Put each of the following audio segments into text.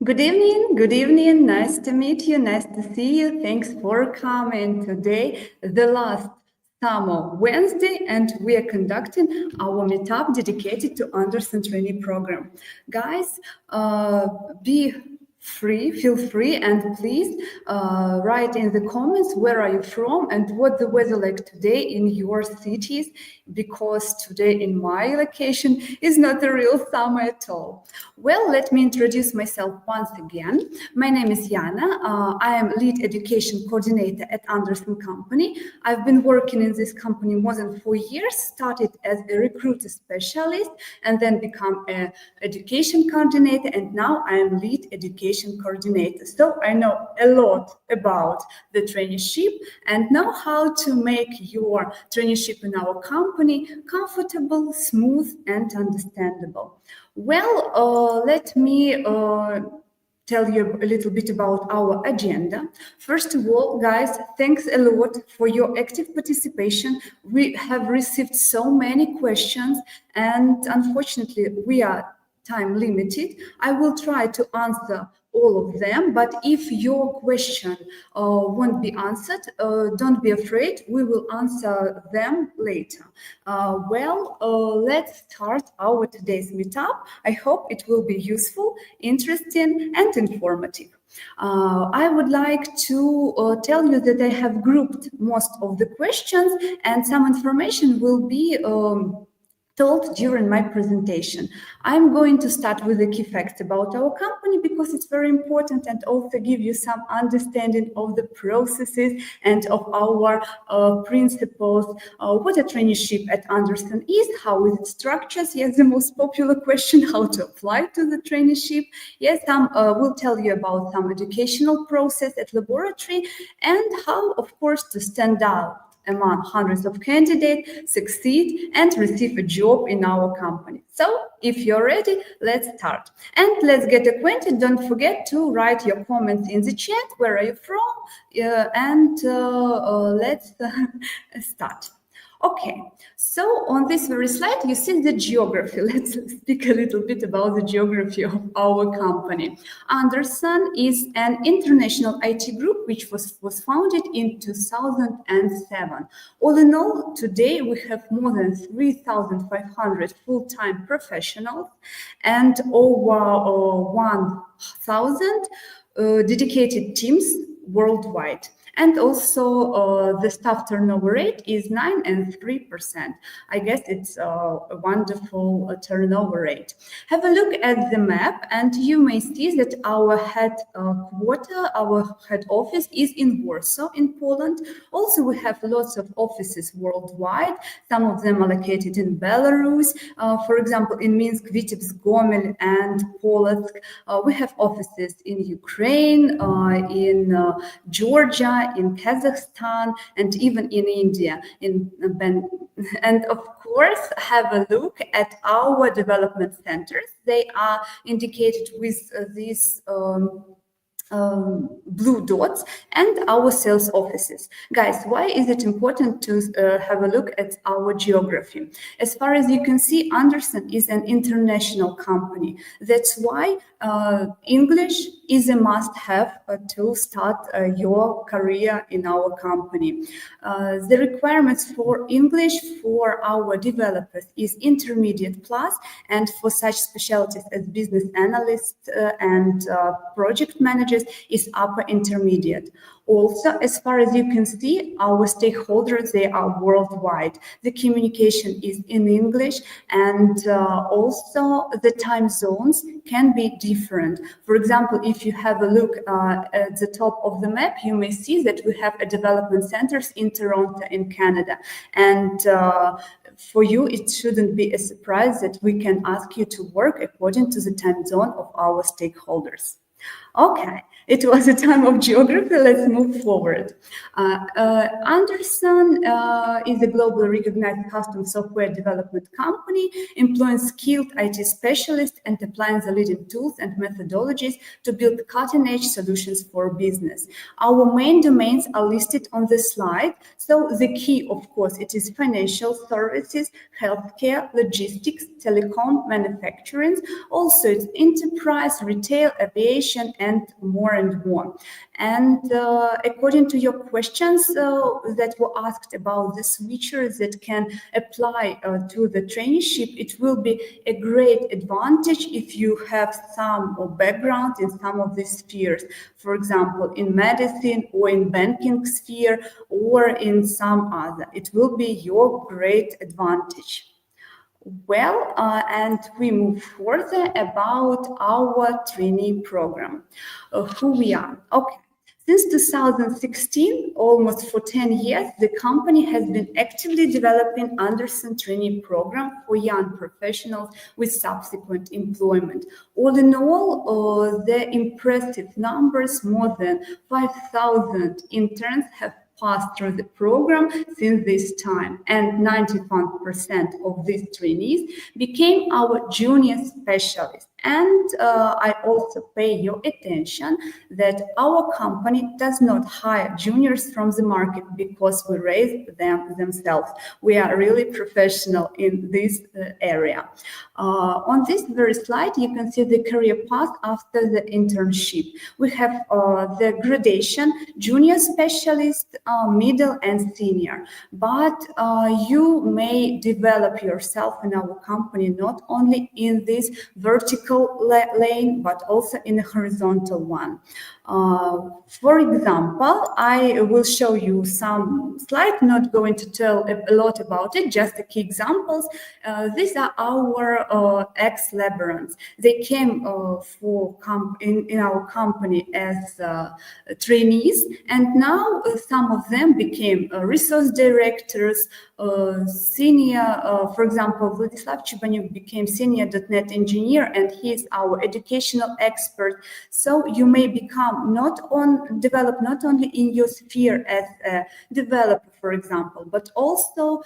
Good evening, good evening. Nice to meet you, nice to see you. Thanks for coming today, the last summer Wednesday, and we are conducting our meetup dedicated to Andersen Trainee program. Guys, be free, feel free, and please write in the comments where are you from and what the weather like today in your cities, because today in my location is not a real summer at all. Well, let me introduce myself once again. My name is Yana. I am lead education coordinator at Andersen Company. I've been working in this company more than 4 years, started as a recruiter specialist and then become an education coordinator, and now I am lead education coordinator. So I know a lot about the traineeship and know how to make your traineeship in our company comfortable, smooth, and understandable. Well, let me tell you a little bit about our agenda. First of all, guys, thanks a lot for your active participation. We have received so many questions, and unfortunately, we are time limited. I will try to answer all of them, but if your question won't be answered, don't be afraid, we will answer them later. Let's start our today's meetup. I hope it will be useful, interesting, and informative. I would like to tell you that I have grouped most of the questions, and some information will be told during my presentation. I'm going to start with the key facts about our company because it's very important, and also give you some understanding of the processes and of our principles, what a traineeship at Andersen is, how is it structured. Yes, the most popular question, how to apply to the traineeship. Yes, we'll tell you about some educational process at laboratory and how, of course, to stand out among hundreds of candidates, succeed, and receive a job in our company. So, if you're ready, let's start. And let's get acquainted. Don't forget to write your comments in the chat. Where are you from? Let's start. Okay, so on this very slide, you see the geography. Let's speak a little bit about the geography of our company. Andersen is an international IT group which was founded in 2007. All in all, today we have more than 3,500 full-time professionals and over 1,000 dedicated teams worldwide. And also the staff turnover rate is 9 and 3%. I guess it's a wonderful turnover rate. Have a look at the map and you may see that our our head office is in Warsaw in Poland. Also, we have lots of offices worldwide. Some of them are located in Belarus. For example, in Minsk, Vitebsk, Gomel, and Polotsk. We have offices in Ukraine, in Georgia, in Kazakhstan, and even in India. And of course, have a look at our development centers. They are indicated with these blue dots, and our sales offices. Guys, why is it important to have a look at our geography? As far as you can see, Andersen is an international company. That's why English is a must-have to start your career in our company. The requirements for English for our developers is intermediate plus, and for such specialties as business analysts and project managers is upper intermediate. Also, as far as you can see, our stakeholders, they are worldwide. The communication is in English, and also the time zones can be different. For example, if you have a look at the top of the map, you may see that we have a development centers in Toronto in Canada. And for you, it shouldn't be a surprise that we can ask you to work according to the time zone of our stakeholders. Okay, it was a time of geography. Let's move forward. Andersen is a globally recognized custom software development company employing skilled IT specialists and applying the leading tools and methodologies to build cutting-edge solutions for business. Our main domains are listed on the slide. So the key, of course, it is financial services, healthcare, logistics, telecom, manufacturing. Also, it's enterprise, retail, aviation, and more and more. And according to your questions that were asked about the switchers that can apply to the traineeship, it will be a great advantage if you have some background in some of these spheres. For example, in medicine or in banking sphere or in some other. It will be your great advantage. Well, and we move further about our trainee program. Who we are. Okay. Since 2016, almost for 10 years, the company has been actively developing Andersen trainee program for young professionals with subsequent employment. All in all, the impressive numbers, more than 5,000 interns have passed through the program since this time, and 91% of these trainees became our junior specialists. And I also pay your attention that our company does not hire juniors from the market because we raise them themselves. We are really professional in this area. On this very slide, you can see the career path after the internship. We have the gradation, junior specialist, middle and senior. But you may develop yourself in our company not only in this vertical lane, but also in a horizontal one. For example, I will show you some slides, not going to tell a lot about it, just the key examples. These are our ex-laborants. They came in our company as trainees, and now some of them became resource directors, senior, for example, Vladislav Chibanyuk became senior .NET engineer, and he is our educational expert. So you may develop not only in your sphere as a developer, for example, but also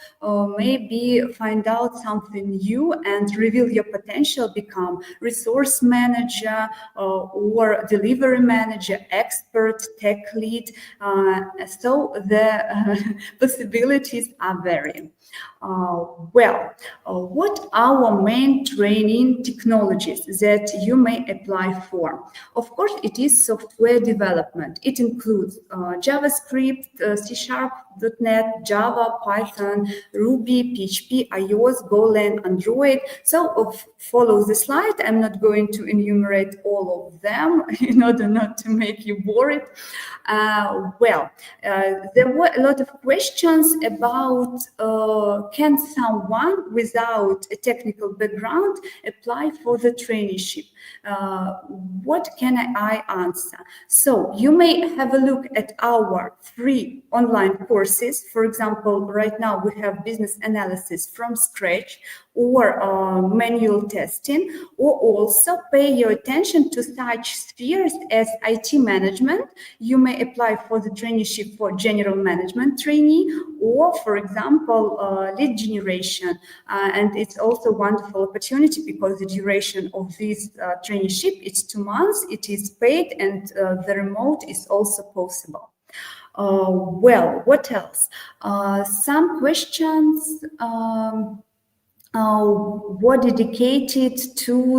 maybe find out something new and reveal your potential, become resource manager or delivery manager, expert, tech lead. So the possibilities are varying. What are our main training technologies that you may apply for? Of course, it is software development. It includes JavaScript, C#, .NET, Java, Python, Ruby, PHP, iOS, Golang, Android. So follow the slide. I'm not going to enumerate all of them in order not to make you bored. There were a lot of questions about can someone without a technical background apply for the traineeship? What can I answer? So you may have a look at our free online courses. For example, right now we have business analysis from scratch or manual testing, or also pay your attention to such spheres as IT management. You may apply for the traineeship for general management trainee, or for example, lead generation. And it's also a wonderful opportunity because the duration of this traineeship is 2 months, it is paid, and the remote is also possible. What else? Some questions were dedicated to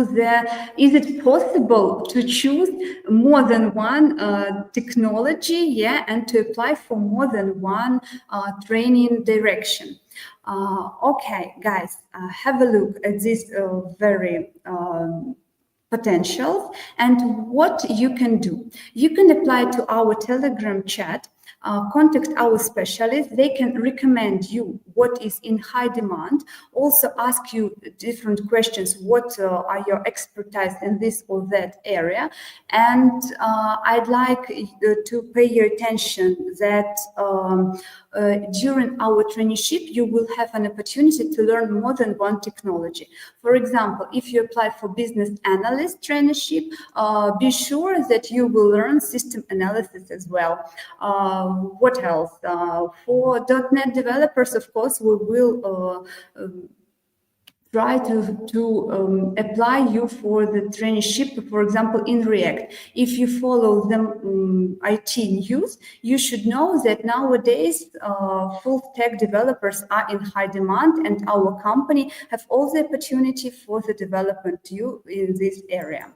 is it possible to choose more than one technology, and to apply for more than one training direction? Okay, guys, have a look at this very potentials and what you can do. You can apply to our Telegram chat. Contact our specialists. They can recommend you what is in high demand, also ask you different questions. What are your expertise in this or that area? And I'd like to pay your attention that during our traineeship, you will have an opportunity to learn more than one technology. For example, if you apply for business analyst traineeship, be sure that you will learn system analysis as well. What else? For .NET developers, of course, we will try to apply you for the traineeship, for example, in React. If you follow the IT news, you should know that nowadays full stack developers are in high demand, and our company have all the opportunity for the development you in this area.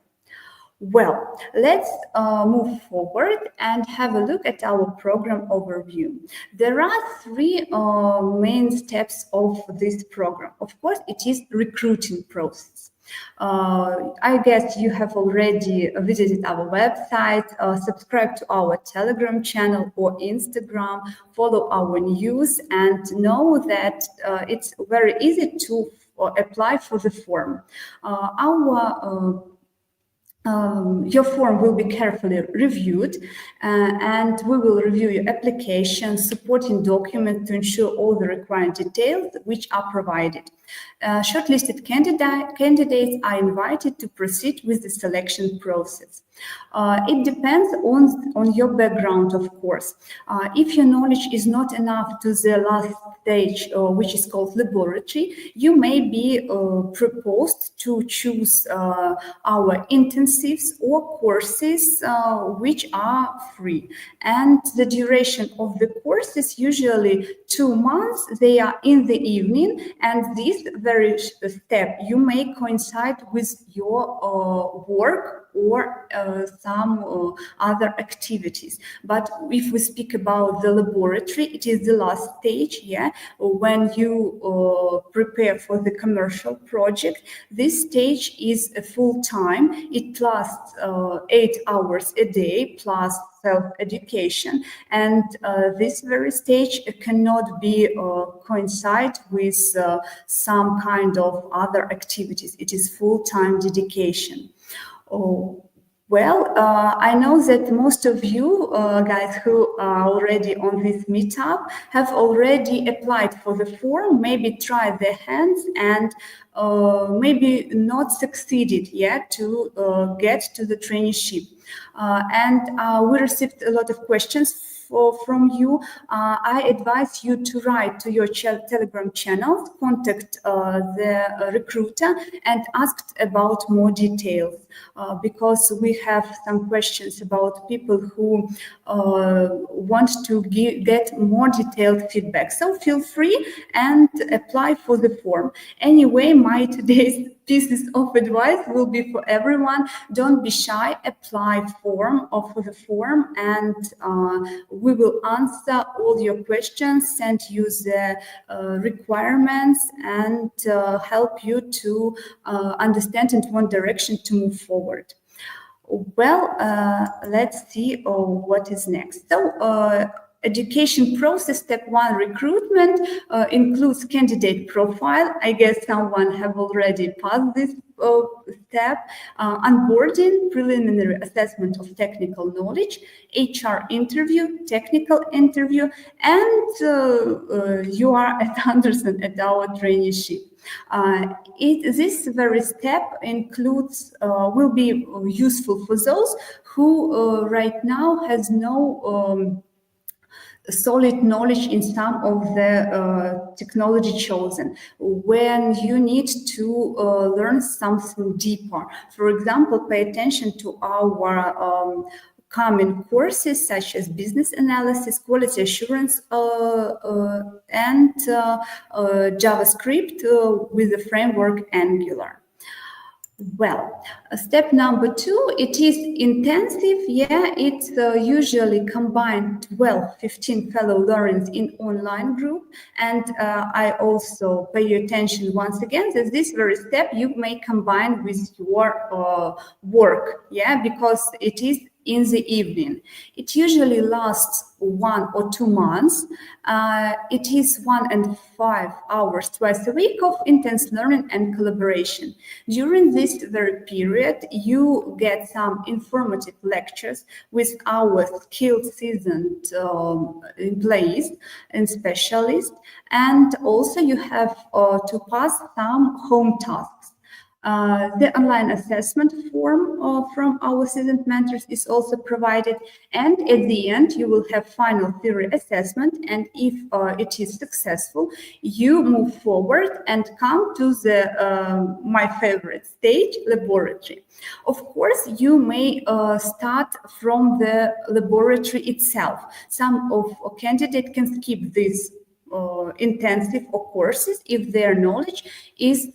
Well, let's move forward and have a look at our program overview. There are three main steps of this program. Of course, it is recruiting process. I guess you have already visited our website, subscribe to our Telegram channel or Instagram, follow our news, and know that it's very easy to apply for the form. Your form will be carefully reviewed, and we will review your application, supporting documents to ensure all the required details which are provided. Shortlisted candidates are invited to proceed with the selection process. It depends on your background, of course. If your knowledge is not enough to the last stage, which is called laboratory, you may be proposed to choose our intensives or courses which are free. And the duration of the course is usually 2 months. They are in the evening, and this very step you may coincide with your work or some other activities. But if we speak about the laboratory, it is the last stage, yeah, when you prepare for the commercial project. This stage is a full time. It lasts 8 hours a day plus self-education, and this very stage cannot be coincide with some kind of other activities. It is full-time dedication. Oh, well, I know that most of you guys who are already on this meetup have already applied for the form, maybe tried their hands, and maybe not succeeded yet to get to the traineeship. And we received a lot of questions from you. I advise you to write to your Telegram channel, contact the recruiter, and ask about more details, because we have some questions about people who want to get more detailed feedback. So feel free and apply for the form. Anyway, my today's pieces of advice will be for everyone. Don't be shy, apply for the form, and we will answer all your questions, send you the requirements, and help you to understand in one direction to move forward. Well, let's see what is next. So, education process, step 1, recruitment, includes candidate profile. I guess someone have already passed this step. Onboarding, preliminary assessment of technical knowledge, HR interview, technical interview, and you are at Andersen at our traineeship. This very step includes, will be useful for those who right now has no solid knowledge in some of the technology chosen, when you need to learn something deeper. For example, pay attention to our common courses such as business analysis, quality assurance, and JavaScript with the framework Angular. Well, step number 2, it is intensive. Yeah, it's usually combined 12, 15 fellow learners in online group. And I also pay your attention once again that this very step you may combine with your work. Yeah, because it is in the evening. It usually lasts 1 or 2 months. It is 1 and 5 hours twice a week of intense learning and collaboration. During this very period, you get some informative lectures with our skilled, seasoned employees and specialists, and also you have to pass some home tasks. The online assessment form from our seasoned mentors is also provided, and at the end you will have final theory assessment, and if it is successful, you move forward and come to the my favorite stage, laboratory. Of course, you may start from the laboratory itself. Some of candidates can skip this intensive courses if their knowledge is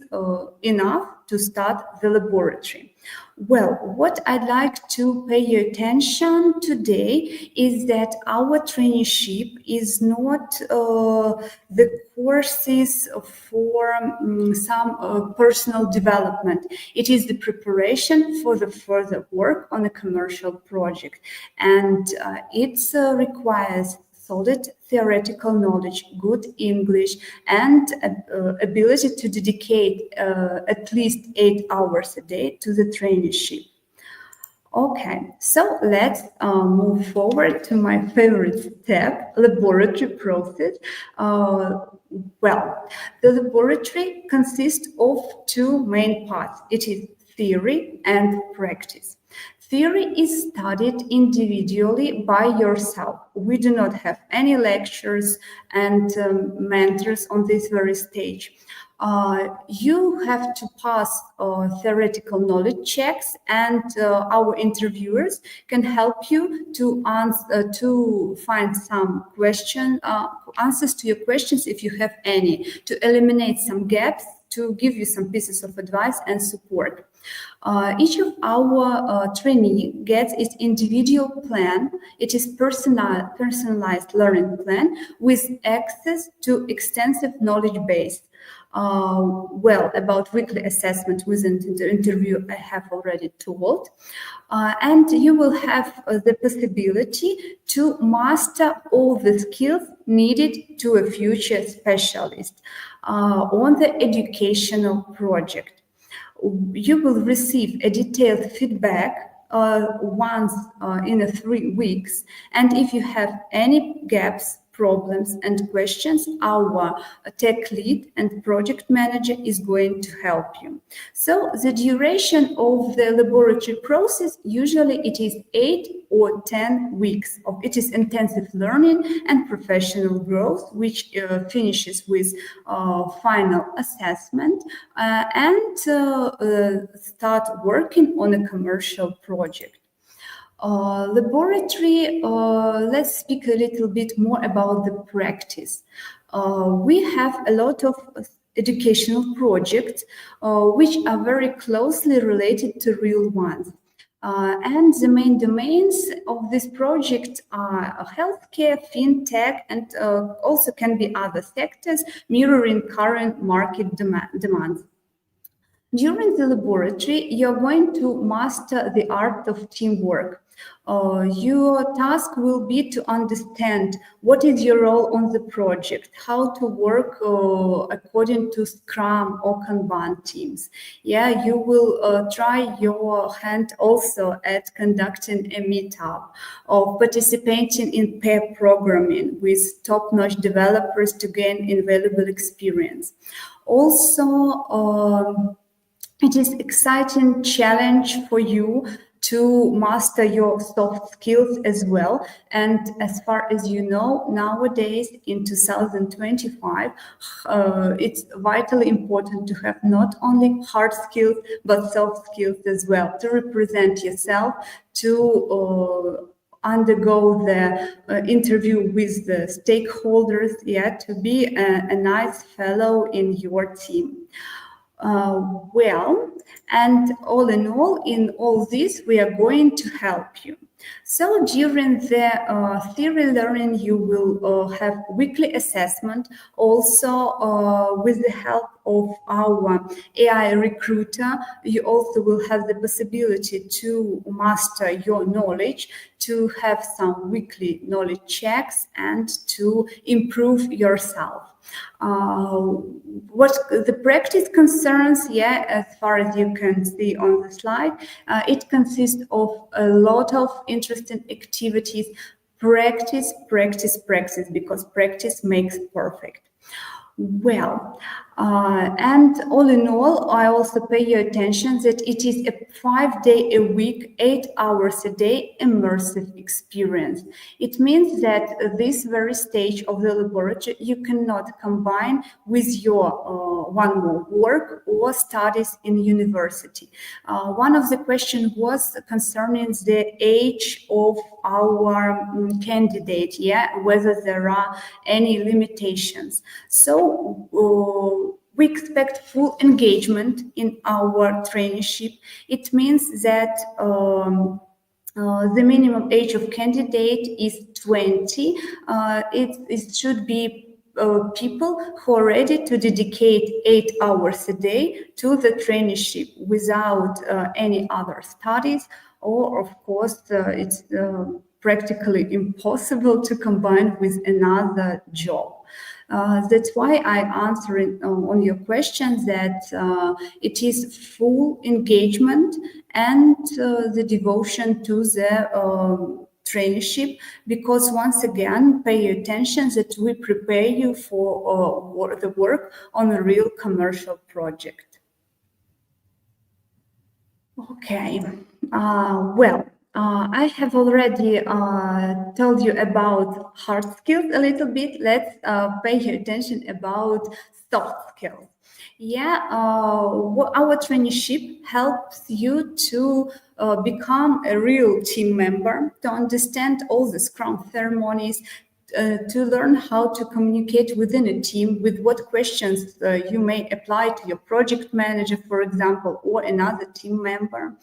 enough to start the laboratory. Well, what I'd like to pay your attention today is that our traineeship is not the courses for some personal development. It is the preparation for the further work on a commercial project, and it requires solid theoretical knowledge, good English, and ability to dedicate at least 8 hours a day to the traineeship. Okay, so let's move forward to my favorite step, laboratory process. Well, the laboratory consists of 2 main parts. It is theory and practice. Theory is studied individually by yourself. We do not have any lectures and mentors on this very stage. You have to pass theoretical knowledge checks, and our interviewers can help you to answer, to find some answers to your questions if you have any, to eliminate some gaps, to give you some pieces of advice and support. Each of our trainee gets its individual plan. It is personalized learning plan with access to extensive knowledge base. Well, about weekly assessment within the interview, I have already told. And you will have the possibility to master all the skills needed to a future specialist on the educational project. You will receive a detailed feedback once in 3 weeks, and if you have any gaps, problems, and questions, our tech lead and project manager is going to help you. So the duration of the laboratory process, usually it is 8 or 10 weeks. It is intensive learning and professional growth, which finishes with final assessment and start working on a commercial project. Laboratory, let's speak a little bit more about the practice. We have a lot of educational projects which are very closely related to real ones. And the main domains of this project are healthcare, fintech, and also can be other sectors mirroring current market demands. During the laboratory, you're going to master the art of teamwork. Your task will be to understand what is your role on the project, how to work according to Scrum or Kanban teams. Yeah, you will try your hand also at conducting a meetup or participating in pair programming with top-notch developers to gain invaluable experience. Also, it is an exciting challenge for you to master your soft skills as well. And as far as you know, nowadays in 2025, it's vitally important to have not only hard skills, but soft skills as well, to represent yourself, to undergo the interview with the stakeholders, to be a nice fellow in your team. Well, and all in all this, we are going to help you. So during the theory learning, you will have weekly assessment, also with the help of our AI recruiter, you also will have the possibility to master your knowledge, to have some weekly knowledge checks, and to improve yourself. What the practice concerns, as far as you can see on the slide, it consists of a lot of interesting activities. Practice, practice, practice, because practice makes perfect. Well, and all in all, I also pay your attention that it is a 5-day a week, 8 hours a day immersive experience. It means that this very stage of the laboratory you cannot combine with your one more work or studies in university. One of the questions was concerning the age of our candidate, whether there are any limitations. So we expect full engagement in our traineeship. It means that the minimum age of candidate is 20. It should be people who are ready to dedicate 8 hours a day to the traineeship without any other studies, or of course it's practically impossible to combine with another job. That's why I answered on your question that it is full engagement and the devotion to the traineeship, because once again, pay attention that we prepare you for the work on a real commercial project. Okay, I have already told you about hard skills a little bit. Let's pay attention about soft skills. Our traineeship helps you to become a real team member, to understand all the Scrum ceremonies, to learn how to communicate within a team, with what questions you may apply to your project manager, for example, or another team member.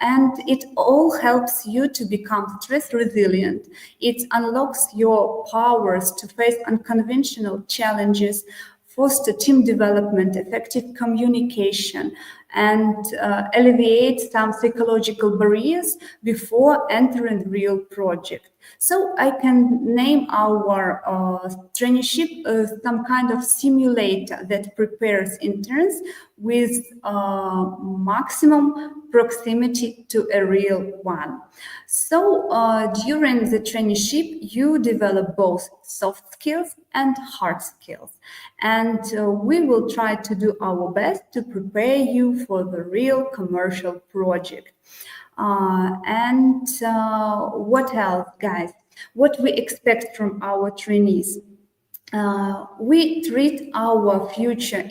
And it all helps you to become stress resilient. It unlocks your powers to face unconventional challenges, foster team development, effective communication, and alleviate some psychological barriers before entering real project. So I can name our traineeship some kind of simulator that prepares interns with maximum proximity to a real one. So during the traineeship, you develop both soft skills and hard skills. And we will try to do our best to prepare you for the real commercial project. What else, guys? What we expect from our trainees? We treat our future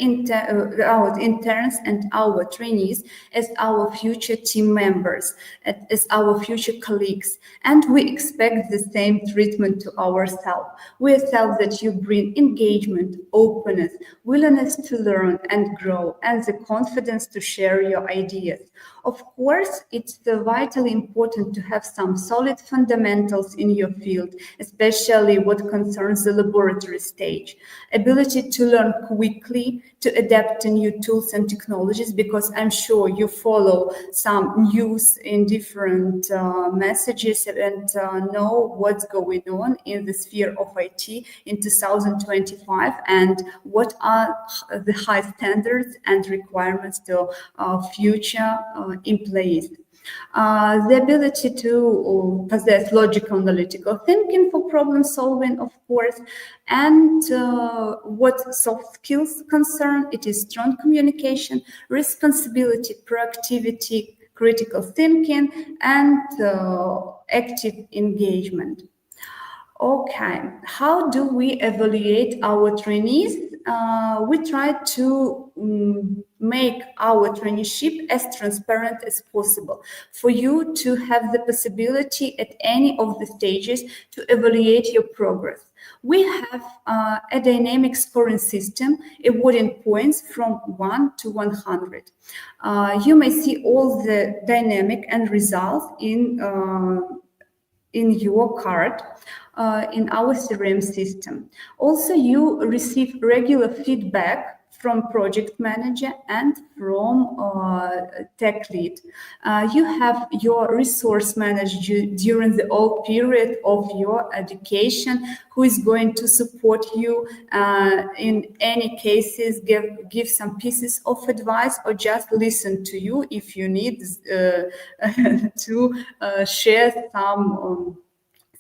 our interns and our trainees as our future team members, as our future colleagues, and we expect the same treatment to ourselves. We expect that you bring engagement, openness, willingness to learn and grow, and the confidence to share your ideas. Of course, it's vitally important to have some solid fundamentals in your field, especially what concerns the laboratory stage. Ability to learn quickly, to adapt to new tools and technologies, because I'm sure you follow some news in different messages and know what's going on in the sphere of IT in 2025 and what are the high standards and requirements to future employees. The ability to possess logical analytical thinking for problem solving, of course, and what soft skills concern, it is strong communication, responsibility, proactivity, critical thinking, and active engagement. Okay, how do we evaluate our trainees? We try to make our traineeship as transparent as possible for you to have the possibility at any of the stages to evaluate your progress. We have a dynamic scoring system, awarding points from 1 to 100. You may see all the dynamic and results in your card in our CRM system. Also, you receive regular feedback from project manager, and from tech lead. You have your resource manager during the whole period of your education, who is going to support you in any cases, give some pieces of advice, or just listen to you if you need to share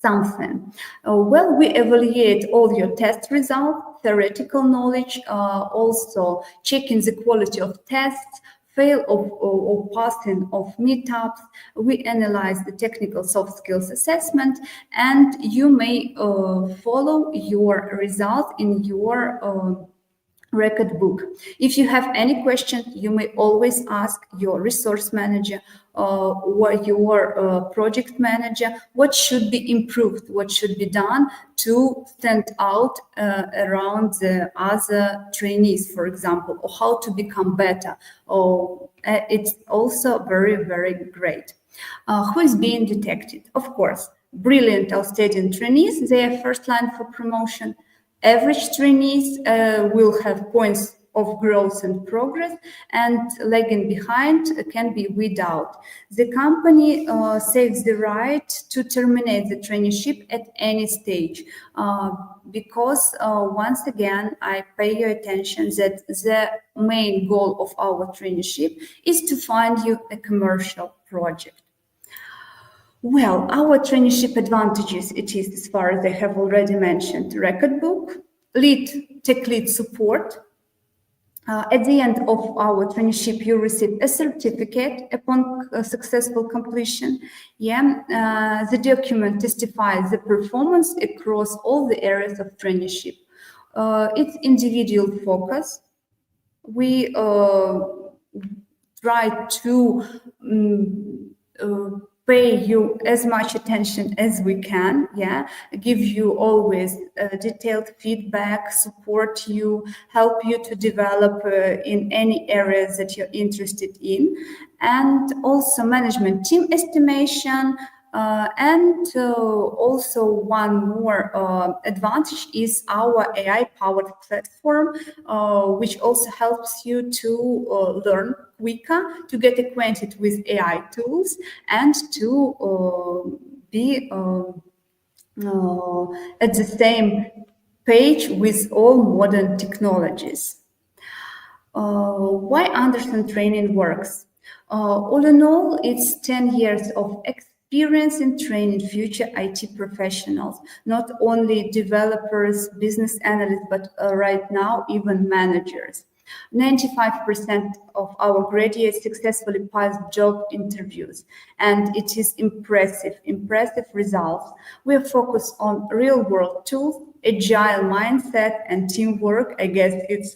something. Well, we evaluate all your test results, theoretical knowledge, also checking the quality of tests, fail or passing of meetups. We analyze the technical soft skills assessment, and you may follow your results in your record book. If you have any question, you may always ask your resource manager or your project manager what should be improved, what should be done to stand out around the other trainees, for example, or how to become better. It's also very, very great. Who is being detected? Of course, brilliant, outstanding trainees, they are first line for promotion. Average trainees will have points of growth and progress, and lagging behind can be weeded out. The company saves the right to terminate the traineeship at any stage, because once again, I pay your attention that the main goal of our traineeship is to find you a commercial project. Well, our traineeship advantages, it is, as far as I have already mentioned, record book, tech lead support. At the end of our traineeship, you receive a certificate upon successful completion. The document testifies the performance across all the areas of traineeship. It's individual focus. We try to pay you as much attention as we can, give you always detailed feedback, support you, help you to develop in any areas that you're interested in, and also management team estimation. And also one more advantage is our AI-powered platform, which also helps you to learn quicker, to get acquainted with AI tools, and to be at the same page with all modern technologies. Why Andersen training works? All in all, it's 10 years of experience in training future IT professionals, not only developers, business analysts, but right now even managers. 95% of our graduates successfully passed job interviews, and it is impressive results. We are focused on real-world tools, agile mindset, and teamwork. I guess it's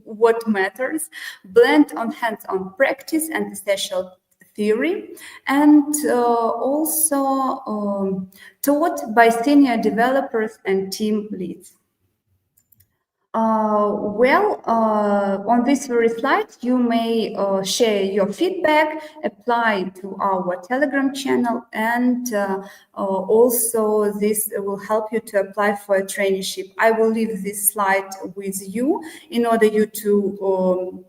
what matters. Blend on hands-on practice and essential theory, and also taught by senior developers and team leads. On this very slide, you may share your feedback, apply to our Telegram channel, and also this will help you to apply for a traineeship. I will leave this slide with you in order you to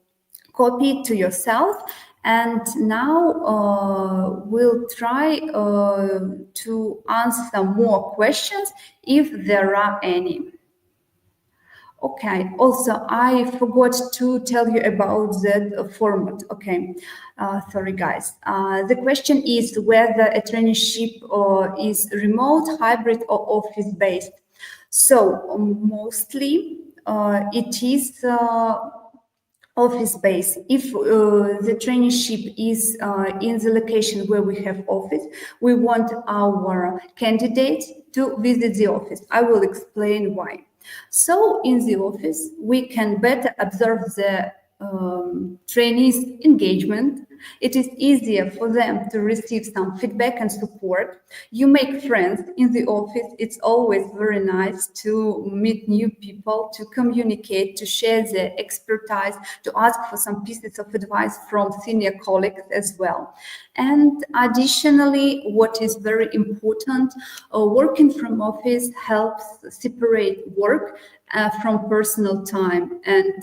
copy it to yourself. And now we'll try to answer more questions if there are any. Okay, also, I forgot to tell you about the format. Okay, sorry guys. The question is whether a traineeship is remote, hybrid, or office-based. So mostly it is office-based. If the traineeship is in the location where we have office, we want our candidates to visit the office. I will explain why. So in the office, we can better observe the trainees' engagement, It is easier for them to receive some feedback and support. You make friends in the office. It's always very nice to meet new people, to communicate, to share their expertise, to ask for some pieces of advice from senior colleagues as well. And additionally, what is very important, working from office helps separate work from personal time, and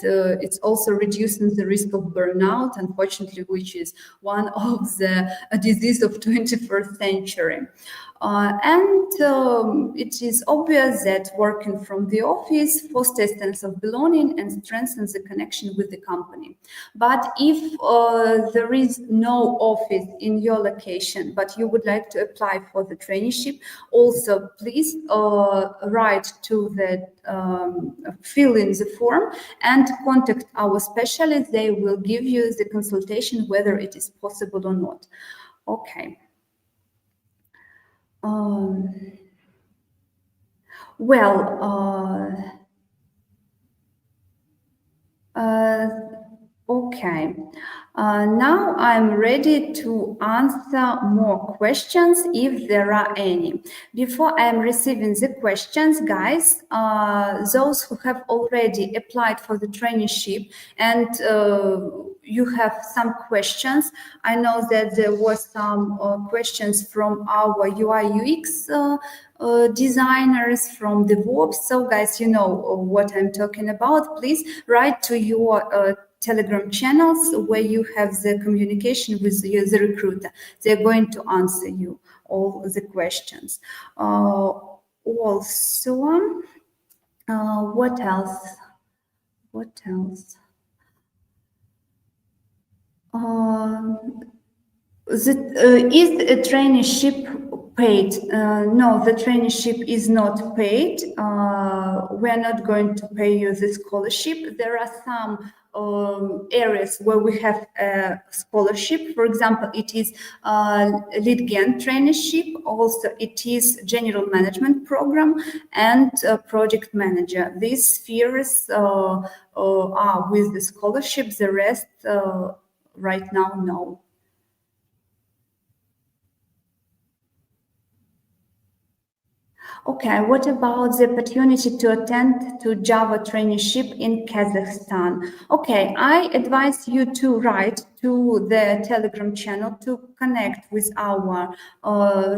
it's also reducing the risk of burnout, unfortunately, which is one of the disease of 21st century. It is obvious that working from the office fosters a sense of belonging and strengthens the connection with the company. But if there is no office in your location, but you would like to apply for the traineeship, also please write to the fill in the form and contact our specialists. They will give you the consultation whether it is possible or not. Okay. Okay. Now I'm ready to answer more questions if there are any. Before I'm receiving the questions, guys, those who have already applied for the traineeship and you have some questions, I know that there was some questions from our UI UX designers, from DevOps. So guys, you know what I'm talking about. Please write to your Telegram channels where you have the communication with the recruiter. They're going to answer you all the questions. Also, what else? What else? Is a traineeship paid? No, the traineeship is not paid. We're not going to pay you the scholarship. There are some areas where we have a scholarship. For example, it is lead gen traineeship. Also, it is general management program and project manager. These spheres are with the scholarship. The rest, right now, no. Okay, what about the opportunity to attend to Java traineeship in Kazakhstan? Okay, I advise you to write to the Telegram channel to connect with our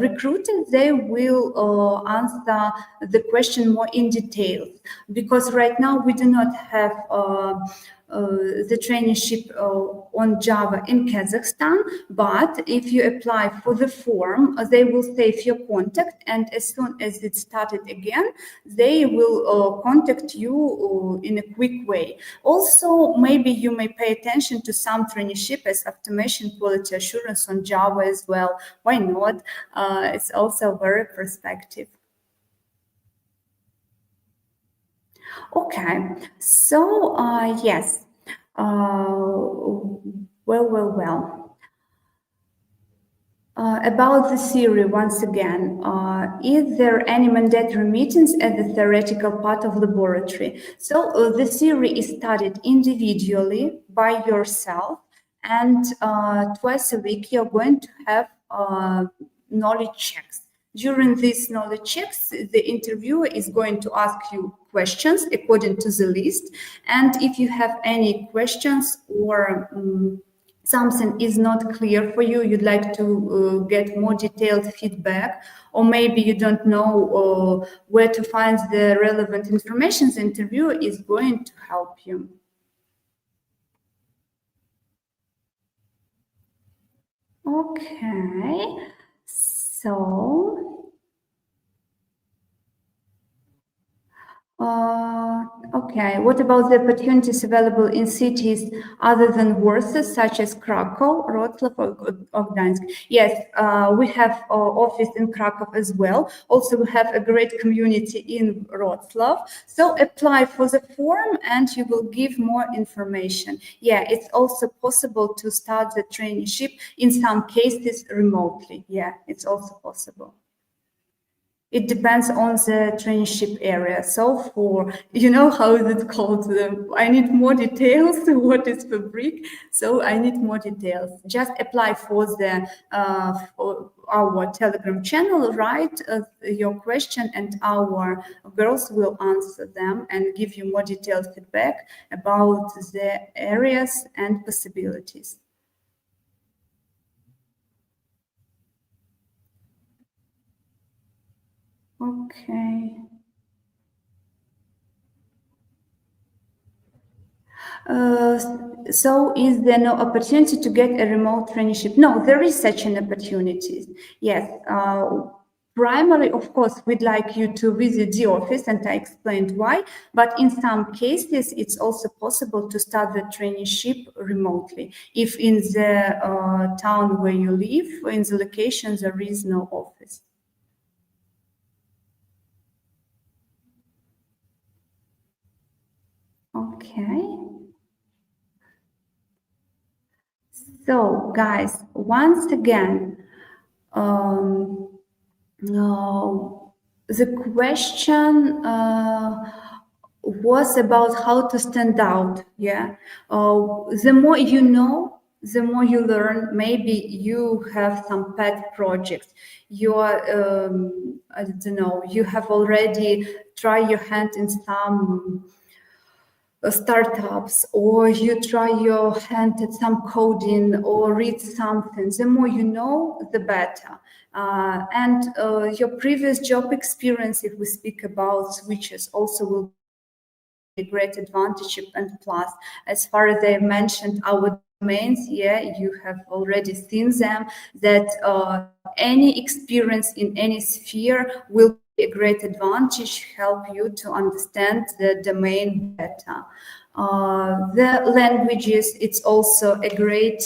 recruiter. They will answer the question more in detail, because right now we do not have the traineeship on Java in Kazakhstan, but if you apply for the form, they will save your contact, and as soon as it started again, they will contact you in a quick way. Also, maybe you may pay attention to some traineeship as automation quality assurance on Java as well. Why not? It's also very perspective. Okay, so yes, well. About the theory, once again, is there any mandatory meetings at the theoretical part of laboratory? So the theory is studied individually by yourself, and twice a week you're going to have knowledge checks. During these knowledge checks, the interviewer is going to ask you questions according to the list. And if you have any questions or something is not clear for you, you'd like to get more detailed feedback, or maybe you don't know where to find the relevant information, the interviewer is going to help you. Okay, so okay, what about the opportunities available in cities other than Warsaw, such as Krakow, Wrocław, or Gdańsk? Yes, we have office in Krakow as well. Also, we have a great community in Wrocław. So apply for the form and you will give more information. Yeah, it's also possible to start the traineeship in some cases remotely. Yeah, it's also possible. It depends on the traineeship area. So for, you know, how is it called? I need more details. What is fabric? So I need more details. Just apply for our Telegram channel, write your question, and our girls will answer them and give you more detailed feedback about the areas and possibilities. Okay. Uh, so is there no opportunity to get a remote traineeship? No, there is such an opportunity. Yes. Primarily, of course, we'd like you to visit the office, and I explained why. But in some cases, it's also possible to start the traineeship remotely. If in the town where you live, in the location, there is no office. Okay. So, guys, once again, um, the question was about how to stand out. Yeah. The more you know, the more you learn. Maybe you have some pet projects. I don't know, you have already tried your hand in some startups, or you try your hand at some coding or read something. The more you know, the better. And your previous job experience, if we speak about switches, also will be a great advantage and plus. As far as I mentioned, our domains, yeah, you have already seen them, that any experience in any sphere will be a great advantage, help you to understand the domain better. The languages, it's also a great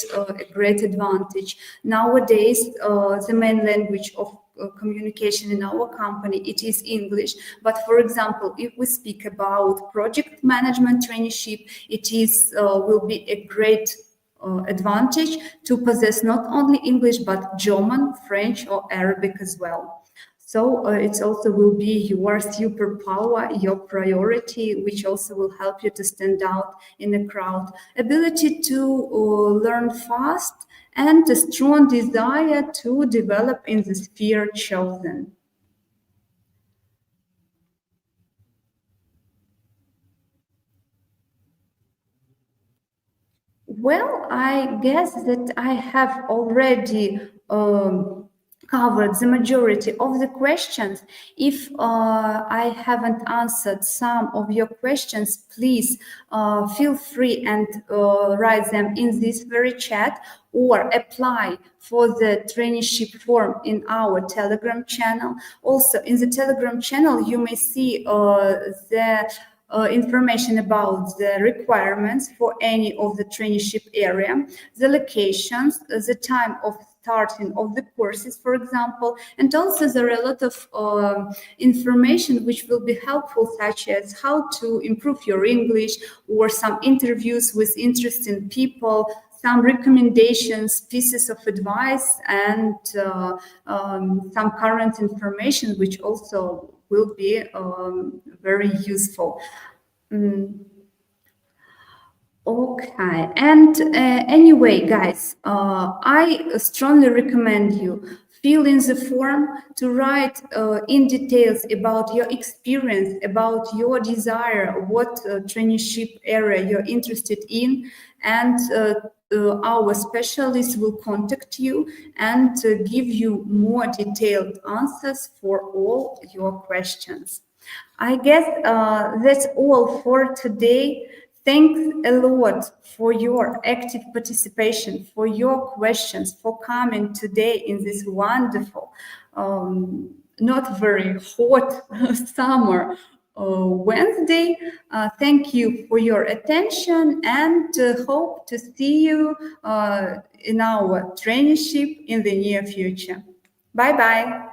advantage. Nowadays, the main language of communication in our company, it is English. But for example, if we speak about project management traineeship, it is will be a great advantage to possess not only English but German, French, or Arabic as well. So it also will be your superpower, your priority, which also will help you to stand out in a crowd. Ability to learn fast and a strong desire to develop in the sphere chosen. Well, I guess that I have already covered the majority of the questions. If I haven't answered some of your questions, please feel free and write them in this very chat, or apply for the traineeship form in our Telegram channel. Also, in the Telegram channel, you may see the information about the requirements for any of the traineeship area, the locations, the time of starting of the courses, for example, and also there are a lot of information which will be helpful, such as how to improve your English, or some interviews with interesting people, some recommendations, pieces of advice, and some current information which also will be very useful. Mm. Okay, and anyway, guys, I strongly recommend you fill in the form to write in details about your experience, about your desire, what traineeship area you're interested in, and our specialists will contact you and give you more detailed answers for all your questions. I guess that's all for today. Thanks a lot for your active participation, for your questions, for coming today in this wonderful, not very hot summer Wednesday. Thank you for your attention, and hope to see you in our traineeship in the near future. Bye-bye.